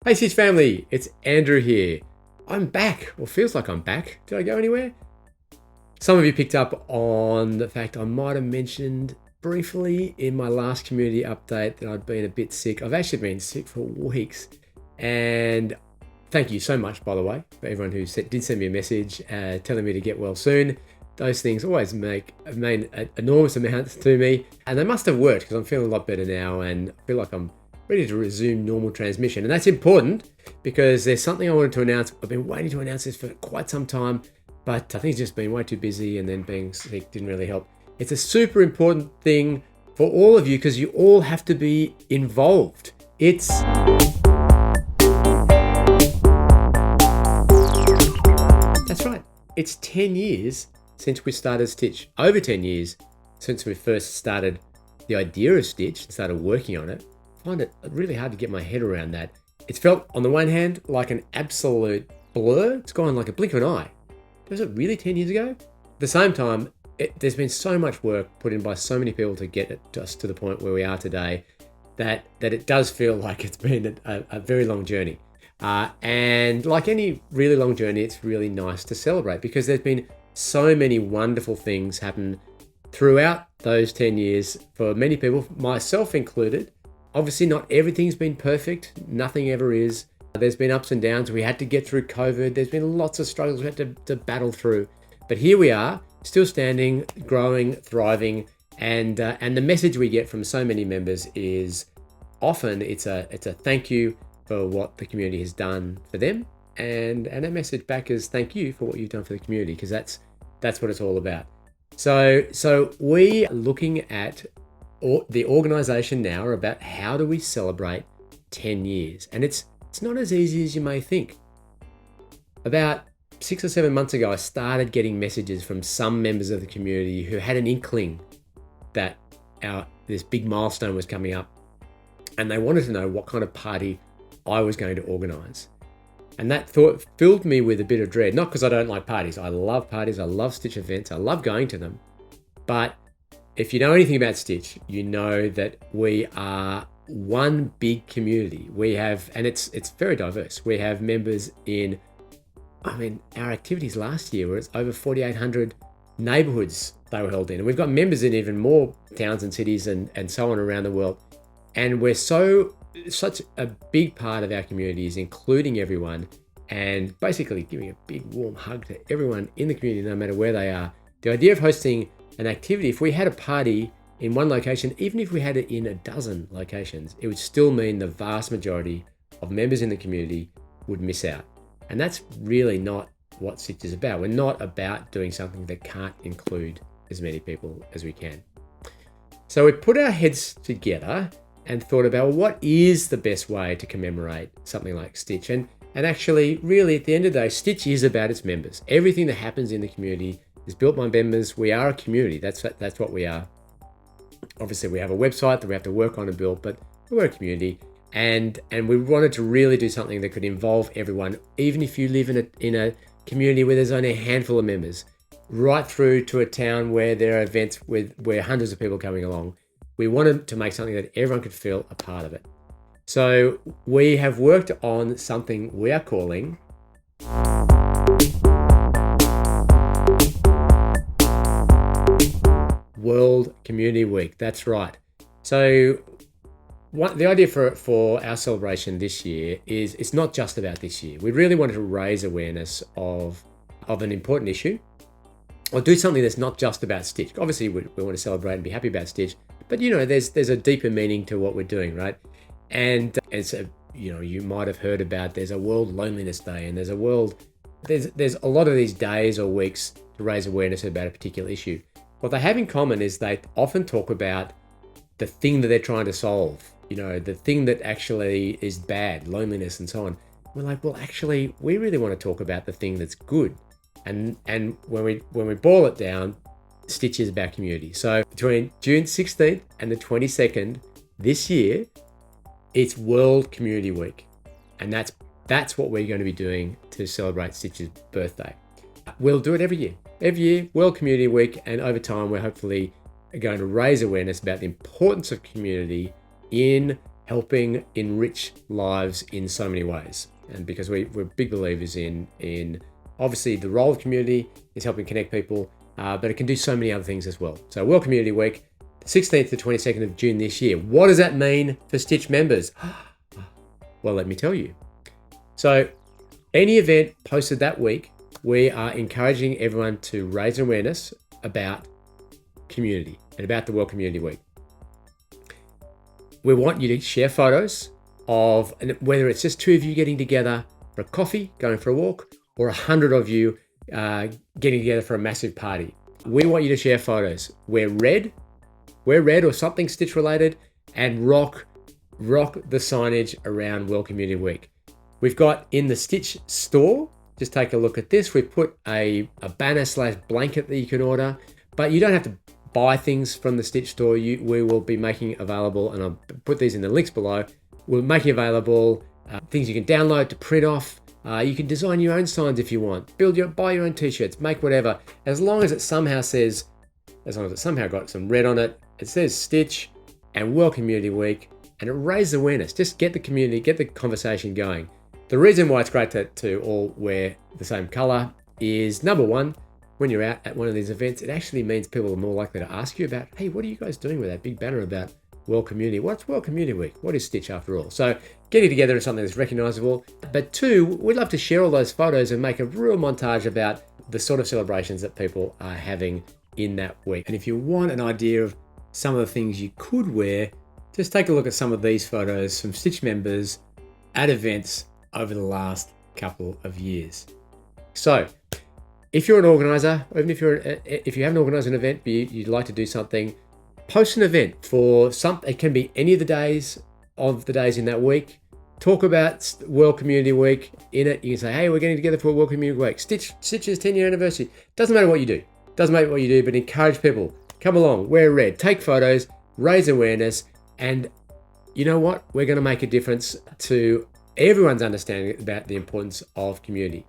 Hey Stitch family, it's Andrew here. I'm back, or feels like I'm back. Did I go anywhere? Some of you picked up on the fact I might have mentioned briefly in my last community update that I'd been a bit sick. I've actually been sick for weeks. And thank you so much, by the way, for everyone who did send me a message telling me to get well soon. Those things always mean enormous amounts to me. And they must have worked because I'm feeling a lot better now and I feel like I'm ready to resume normal transmission. And that's important because there's something I wanted to announce. I've been waiting to announce this for quite some time, but I think it's just been way too busy and then being sick didn't really help. It's a super important thing for all of you because you all have to be involved. That's right. It's 10 years since we started Stitch. Over 10 years since we first started the idea of Stitch and started working on it. I find it really hard to get my head around that. It's felt, on the one hand, like an absolute blur. It's gone like a blink of an eye. Was it really 10 years ago? At the same time, there's been so much work put in by so many people to get it just to the point where we are today that it does feel like it's been a very long journey. And like any really long journey, it's really nice to celebrate because there's been so many wonderful things happen throughout those 10 years for many people, myself included. Obviously, not everything's been perfect. Nothing ever is. There's been ups and downs. We had to get through COVID. There's been lots of struggles we had to battle through. But here we are, still standing, growing, thriving. And the message we get from so many members is often it's a thank you for what the community has done for them. And a message back is thank you for what you've done for the community, because that's what it's all about. So we are looking at the organization now are about how do we celebrate 10 years. And it's not as easy as you may think. About 6 or 7 months ago, I started getting messages from some members of the community who had an inkling that this big milestone was coming up. And they wanted to know what kind of party I was going to organize. And that thought filled me with a bit of dread, not because I don't like parties. I love parties. I love Stitch events. I love going to them. But if you know anything about Stitch, you know that we are one big community. We have, and it's very diverse. We have members in, our activities last year were over 4,800 neighborhoods they were held in. And we've got members in even more towns and cities and so on around the world. And we're such a big part of our community is including everyone and basically giving a big warm hug to everyone in the community, no matter where they are. The idea of hosting an activity, if we had a party in one location, even if we had it in a dozen locations, it would still mean the vast majority of members in the community would miss out. And that's really not what Stitch is about. We're not about doing something that can't include as many people as we can. So we put our heads together and thought about what is the best way to commemorate something like Stitch. And actually, really, at the end of the day, Stitch is about its members. Everything that happens in the community is built by members. We are a community. That's what we are. Obviously, we have a website that we have to work on and build, but we're a community. And we wanted to really do something that could involve everyone, even if you live in a community where there's only a handful of members, right through to a town where there are events where hundreds of people are coming along. We wanted to make something that everyone could feel a part of it. So we have worked on something we are calling World Community Week. That's right. So the idea for our celebration this year is it's not just about this year. We really wanted to raise awareness of an important issue, or do something that's not just about Stitch. Obviously, we want to celebrate and be happy about Stitch, but there's a deeper meaning to what we're doing, right? And you might have heard about there's a World Loneliness Day, and there's a lot of these days or weeks to raise awareness about a particular issue. What they have in common is they often talk about the thing that they're trying to solve, the thing that actually is bad, loneliness and so on. We're like, well, actually, we really want to talk about the thing that's good. And when we boil it down, Stitch is about community. So between June 16th and the 22nd this year, it's World Community Week. And that's what we're going to be doing to celebrate Stitch's birthday. We'll do it every year. Every year, World Community Week, and over time, we're hopefully going to raise awareness about the importance of community in helping enrich lives in so many ways. And because we're big believers in obviously the role of community is helping connect people, but it can do so many other things as well. So World Community Week, 16th to 22nd of June this year. What does that mean for Stitch members? Well, let me tell you. So any event posted that week, we are encouraging everyone to raise awareness about community and about the World Community Week. We want you to share photos of, whether it's just 2 of you getting together for a coffee, going for a walk, or 100 of you getting together for a massive party. We want you to share photos. Wear red or something Stitch related, and rock the signage around World Community Week. We've got in the Stitch store, just take a look at this. We've put a banner / blanket that you can order, but you don't have to buy things from the Stitch store. We will be making available, and I'll put these in the links below. We're making available things you can download to print off. You can design your own signs if you want. Buy your own t-shirts, make whatever. As long as it somehow got some red on it, it says Stitch and World Community Week, and it raises awareness. Just get the community, get the conversation going. The reason why it's great to all wear the same color is, number one, when you're out at one of these events, it actually means people are more likely to ask you about, hey, what are you guys doing with that big banner about World Community? What's World Community Week? What is Stitch after all? So getting together is something that's recognizable. But 2, we'd love to share all those photos and make a real montage about the sort of celebrations that people are having in that week. And if you want an idea of some of the things you could wear, just take a look at some of these photos from Stitch members at events over the last couple of years. So if you're an organizer, or even if you haven't organized an event but you'd like to do something, post an event for it can be any of the days in that week. Talk about World Community Week in it. You can say, hey, we're getting together for World Community Week. Stitch's 10-year anniversary. Doesn't matter what you do. But encourage people. Come along, wear red, take photos, raise awareness, and you know what? We're going to make a difference to everyone's understanding about the importance of community.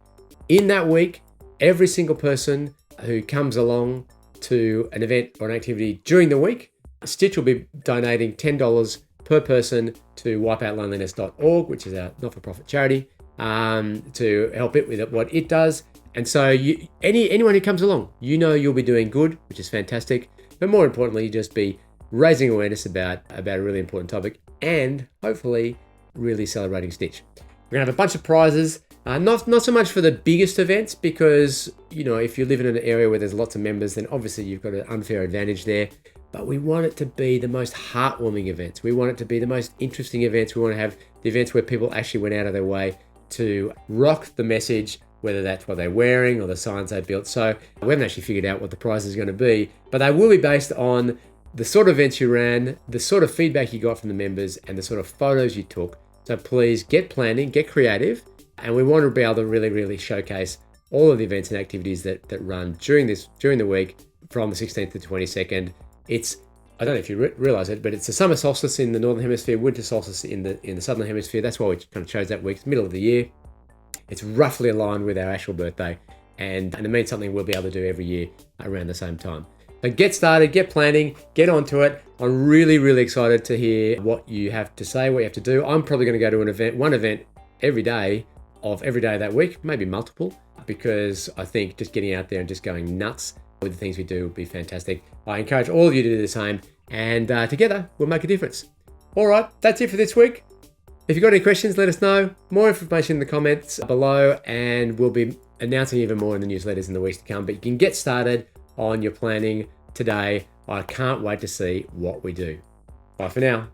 In that week, every single person who comes along to an event or an activity during the week, Stitch will be donating $10 per person to wipeoutloneliness.org, which is our not-for-profit charity, to help it with what it does. And so anyone who comes along, you'll be doing good, which is fantastic. But more importantly, you just be raising awareness about a really important topic, and hopefully really celebrating Stitch. We're going to have a bunch of prizes. Not so much for the biggest events, because if you live in an area where there's lots of members, then obviously you've got an unfair advantage there. But we want it to be the most heartwarming events. We want it to be the most interesting events. We want to have the events where people actually went out of their way to rock the message, whether that's what they're wearing or the signs they built. So we haven't actually figured out what the prize is going to be, but they will be based on the sort of events you ran, the sort of feedback you got from the members, and the sort of photos you took. So please get planning, get creative. And we want to be able to really, really showcase all of the events and activities that run during the week from the 16th to 22nd. I don't know if you realize it, but it's the summer solstice in the Northern Hemisphere, winter solstice in the Southern Hemisphere. That's why we kind of chose that week. It's middle of the year. It's roughly aligned with our actual birthday. And it means something we'll be able to do every year around the same time. So get started, get planning, get onto it. I'm really, really excited to hear what you have to say, what you have to do. I'm probably going to go to one event every day that week, maybe multiple, because I think just getting out there and just going nuts with the things we do would be fantastic. I encourage all of you to do the same, and together we'll make a difference. All right, that's it for this week. If you've got any questions, let us know. More information in the comments below, and we'll be announcing even more in the newsletters in the weeks to come. But you can get started on your planning today. I can't wait to see what we do. Bye for now.